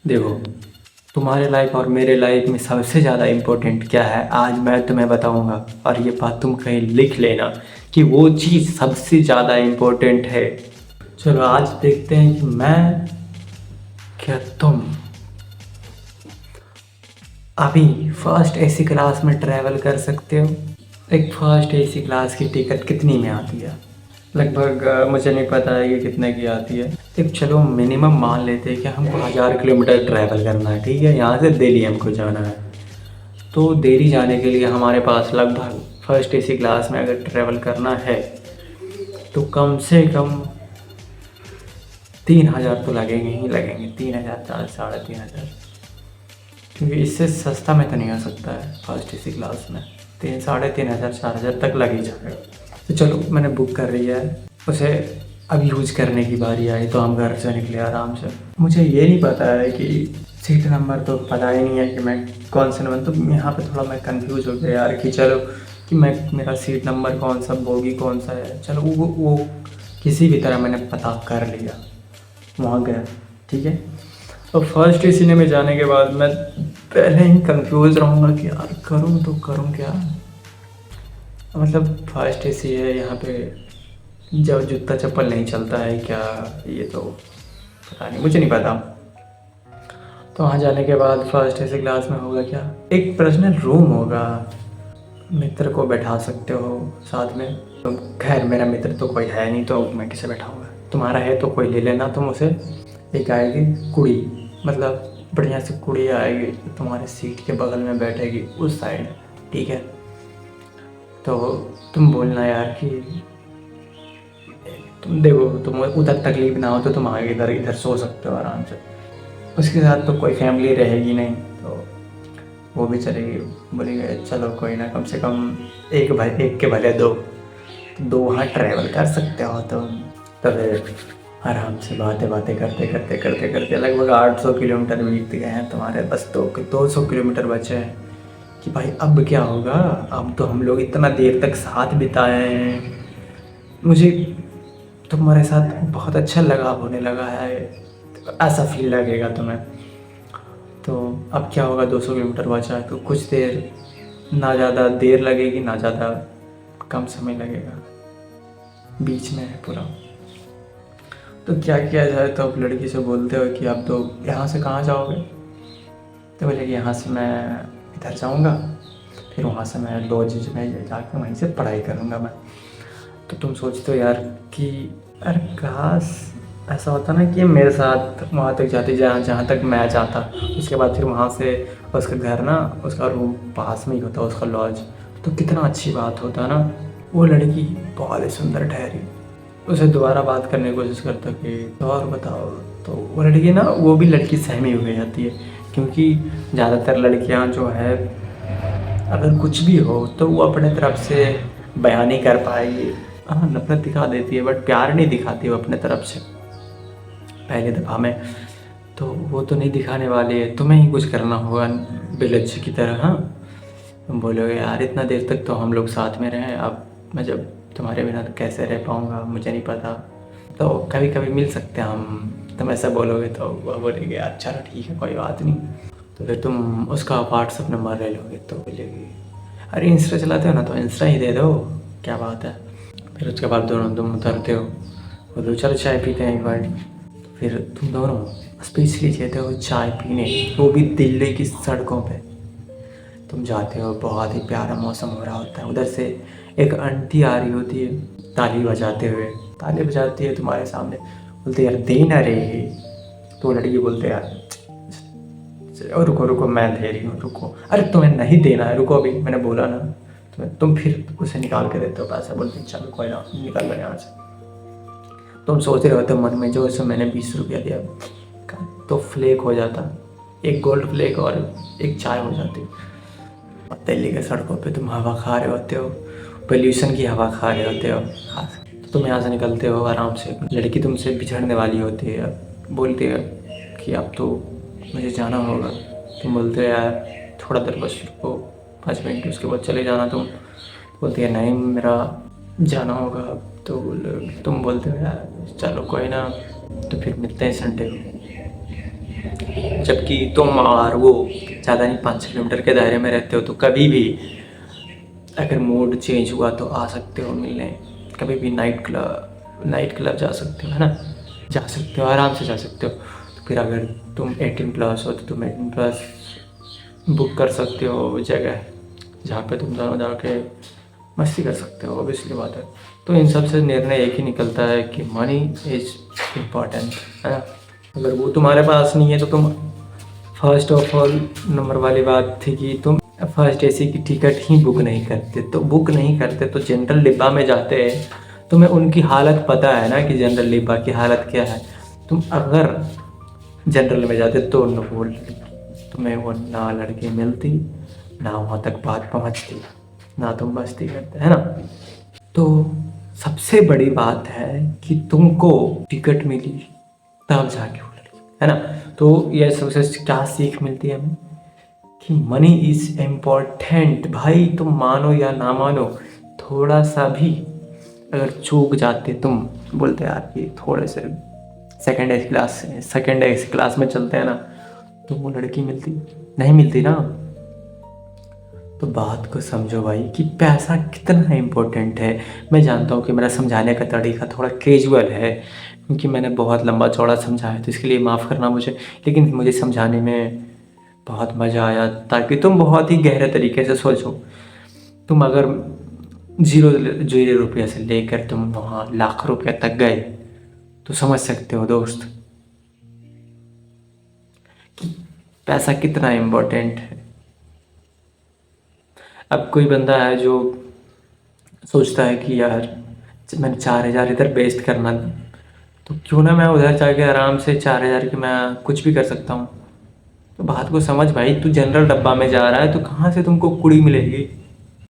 देखो, तुम्हारे लाइफ और मेरे लाइफ में सबसे ज़्यादा इम्पोर्टेंट क्या है आज मैं तुम्हें बताऊंगा। और ये बात तुम कहीं लिख लेना कि वो चीज़ सबसे ज़्यादा इम्पोर्टेंट है। चलो आज देखते हैं कि मैं क्या तुम अभी फर्स्ट एसी क्लास में ट्रैवल कर सकते हो। एक फर्स्ट एसी क्लास की टिकट कितनी में आती है? लगभग मुझे नहीं पता है कि कितने की आती है। एक चलो मिनिमम मान लेते हैं कि हमको 1000 किलोमीटर ट्रैवल करना है, ठीक है, यहाँ से दिल्ली हमको जाना है। तो दिल्ली जाने के लिए हमारे पास लगभग फर्स्ट एसी क्लास में अगर ट्रैवल करना है तो कम से कम 3000 तो लगेंगे ही लगेंगे। 3000, 3,500, क्योंकि इससे सस्ता में तो नहीं हो सकता है फर्स्ट एसी क्लास में। 3,500, 4,000 तक लग ही जाएगा। तो चलो मैंने बुक कर लिया है, उसे अब यूज करने की बारी आई तो हम घर से निकले आराम से। मुझे ये नहीं पता है कि सीट नंबर तो पता ही नहीं है कि मैं कौन से नंबर, तो यहाँ पे थोड़ा मैं कंफ्यूज हो गया यार कि चलो कि मैं मेरा सीट नंबर कौन सा, बोगी कौन सा है। चलो वो किसी भी तरह मैंने पता कर लिया, वहाँ गया, ठीक है। और फर्स्ट एसी में जाने के बाद मैं पहले ही कंफ्यूज रहूँगा कि यार करूँ तो करूँ क्या। मतलब फर्स्ट एसी है, यहाँ पे जब जूता चप्पल नहीं चलता है क्या, ये तो पता नहीं, मुझे नहीं पता। तो वहाँ जाने के बाद फर्स्ट एसी क्लास में होगा क्या, एक पर्सनल रूम होगा, मित्र को बैठा सकते हो साथ में। तो खैर मेरा मित्र तो कोई है नहीं तो मैं किसे बैठाऊँगा। तुम्हारा है तो कोई ले लेना तुम उसे। एक आएगी कुड़ी, मतलब बढ़िया सी कुड़ी आएगी, तुम्हारे सीट के बगल में बैठेगी उस साइड, ठीक है। तो तुम बोलना यार कि तुम देखो, तुम उधर तकलीफ ना हो तो तुम आगे इधर इधर सो सकते हो आराम से। उसके साथ तो कोई फैमिली रहेगी नहीं तो वो भी चलेगी। बोलेंगे चलो कोई ना, कम से कम एक भाई एक के भले दो, तो दो वहाँ ट्रैवल कर सकते हो तुम। तो फिर आराम से बातें बातें करते करते करते करते लगभग 800 किलोमीटर बीत गए हैं तुम्हारे, बस 200 किलोमीटर बचे हैं कि भाई अब क्या होगा। अब तो हम लोग इतना देर तक साथ बिताए हैं, मुझे तुम्हारे साथ बहुत अच्छा लगाव होने लगा है, ऐसा फील लगेगा तुम्हें। तो अब क्या होगा, 200 किलोमीटर बचा है तो कुछ देर, ना ज़्यादा देर लगेगी ना ज़्यादा कम समय लगेगा, बीच में है पूरा। तो क्या किया जाए, तो अब लड़की से बोलते हो कि अब तो यहाँ से कहाँ जाओगे। तो बोले कि यहाँ से मैं इधर जाऊँगा, फिर वहाँ से मैं लॉज में जाकर वहीं से पढ़ाई करूँगा मैं। तो तुम सोचते हो यार कि यार काश ऐसा होता ना कि मेरे साथ वहाँ तक जाती, जहाँ तक मैं जाता, उसके बाद फिर वहाँ से उसका घर ना, उसका रूम पास में ही होता, उसका लॉज, तो कितना अच्छी बात होता ना। वो लड़की बहुत ही सुंदर ठहरी, उसे दोबारा बात करने की कोशिश करता कि तो और बताओ। तो वो लड़की ना, वो भी लड़की सहमी हो जाती है, क्योंकि ज़्यादातर लड़कियाँ जो है अगर कुछ भी हो तो वो अपने तरफ से बयान नहीं कर पाएगी। हाँ नफरत दिखा देती है बट प्यार नहीं दिखाती वो अपने तरफ से पहली दफ़ा में। तो वो तो नहीं दिखाने वाली है, तुम्हें ही कुछ करना होगा बेलज्जी की तरह। हाँ तुम बोलोगे यार इतना देर तक तो हम लोग साथ में रहे, अब मैं जब तुम्हारे बिना तो कैसे रह पाऊँगा, मुझे नहीं पता, तो कभी कभी मिल सकते हैं हम। तुम ऐसा बोलोगे तो वह बोलेगी यार चलो ठीक है कोई बात नहीं। तो फिर तुम उसका व्हाट्सअप नंबर ले लोगे तो बोलेगी अरे इंस्टा चलाते हो ना तो इंस्टा ही दे दो, क्या बात है। फिर उसके बाद दोनों तुम उतरते हो, बोलो चलो चाय पीते हैं एक बार। फिर तुम दोनों स्पेशली जाते हो चाय पीने, वो भी दिल्ली की सड़कों पे। तुम जाते हो, बहुत ही प्यारा मौसम हो रहा होता है, उधर से एक आंटी आ रही होती है ताली बजाते हुए, ताली बजाती है तुम्हारे सामने, बोलते यार दे ना रे। तो लड़की बोलते यार रुको रुको मैं दे रही हूँ रुको, अरे तुम्हें नहीं देना है रुको, अभी मैंने बोला ना। तुम फिर उसे निकाल के देते हो पैसा, बोलते चलो कोई ना निकल लो यहाँ से। तुम सोच रहे होते हो मन में जो इसे मैंने 20 रुपया दिया तो फ्लेक हो जाता, एक गोल्ड फ्लेक और एक चाय हो जाती। और दिल्ली के सड़कों पे तुम हवा खा रहे होते हो, पोल्यूशन की हवा खा रहे होते हो। तो तुम यहाँ से निकलते हो आराम से, लड़की तुमसे बिछड़ने वाली होती है, बोलती है कि अब तो मुझे जाना होगा। तुम बोलते हो यार थोड़ा देर बस रुको 5 मिनट, उसके बाद चले जाना। तुम बोलती है नहीं मेरा जाना होगा। तो तुम बोलते हो यार चलो कोई ना, तो फिर मिलते हैं संडे को। जबकि तुम और वो ज़्यादा नहीं 5-6 किलोमीटर के दायरे में रहते हो, तो कभी भी अगर मूड चेंज हुआ तो आ सकते हो मिलने। कभी भी नाइट क्लब जा सकते हो, है ना, जा सकते हो, आराम से जा सकते हो। तो फिर अगर तुम 18+ हो तो तुम 18+ बुक कर सकते हो वो जगह जहाँ पे तुम दोनों जाके मस्ती कर सकते हो, ऑब्वियसली बात है। तो इन सब से निर्णय एक ही निकलता है कि मनी इज़ इम्पॉर्टेंट, है ना। अगर वो तुम्हारे पास नहीं है तो तुम फर्स्ट ऑफ ऑल नंबर वाली बात थी कि तुम फर्स्ट एसी की टिकट ही बुक नहीं करते। तो बुक नहीं करते तो जनरल डिब्बा में जाते हैं, तुम्हें उनकी हालत पता है ना कि जनरल डिब्बा की हालत क्या है। तुम अगर जनरल में जाते तो वो तुम्हें वो ना लड़की मिलती, ना वहाँ तक बात पहुँचती, ना तुम मस्ती करते, है ना। तो सबसे बड़ी बात है कि तुमको टिकट मिली तब जाके वो लड़की, है ना। तो ये सबसे क्या सीख मिलती है हमें कि मनी इज़ इम्पॉर्टेंट। भाई तुम मानो या ना मानो, थोड़ा सा भी अगर चूक जाते तुम, बोलते यार ये थोड़े से सेकेंड एसी क्लास में चलते हैं ना, तो वो लड़की मिलती नहीं मिलती ना। तो बात को समझो भाई कि पैसा कितना इम्पोर्टेंट है। मैं जानता हूँ कि मेरा समझाने का तरीका थोड़ा कैजुअल है, क्योंकि मैंने बहुत लंबा चौड़ा समझाया, तो इसके लिए माफ़ करना मुझे। लेकिन मुझे समझाने में बहुत मज़ा आया, ताकि तुम बहुत ही गहरे तरीके से सोचो। तुम अगर 0 रुपये से लेकर तुम वहाँ लाख रुपये तक गए, तो समझ सकते हो दोस्त कि पैसा कितना इम्पोर्टेंट है। अब कोई बंदा है जो सोचता है कि यार मैंने 4,000 इधर वेस्ट करना, तो क्यों ना मैं उधर जाके आराम से 4,000 की मैं कुछ भी कर सकता हूँ। तो बात को समझ भाई, तू जनरल डब्बा में जा रहा है तो कहाँ से तुमको कुड़ी मिलेगी।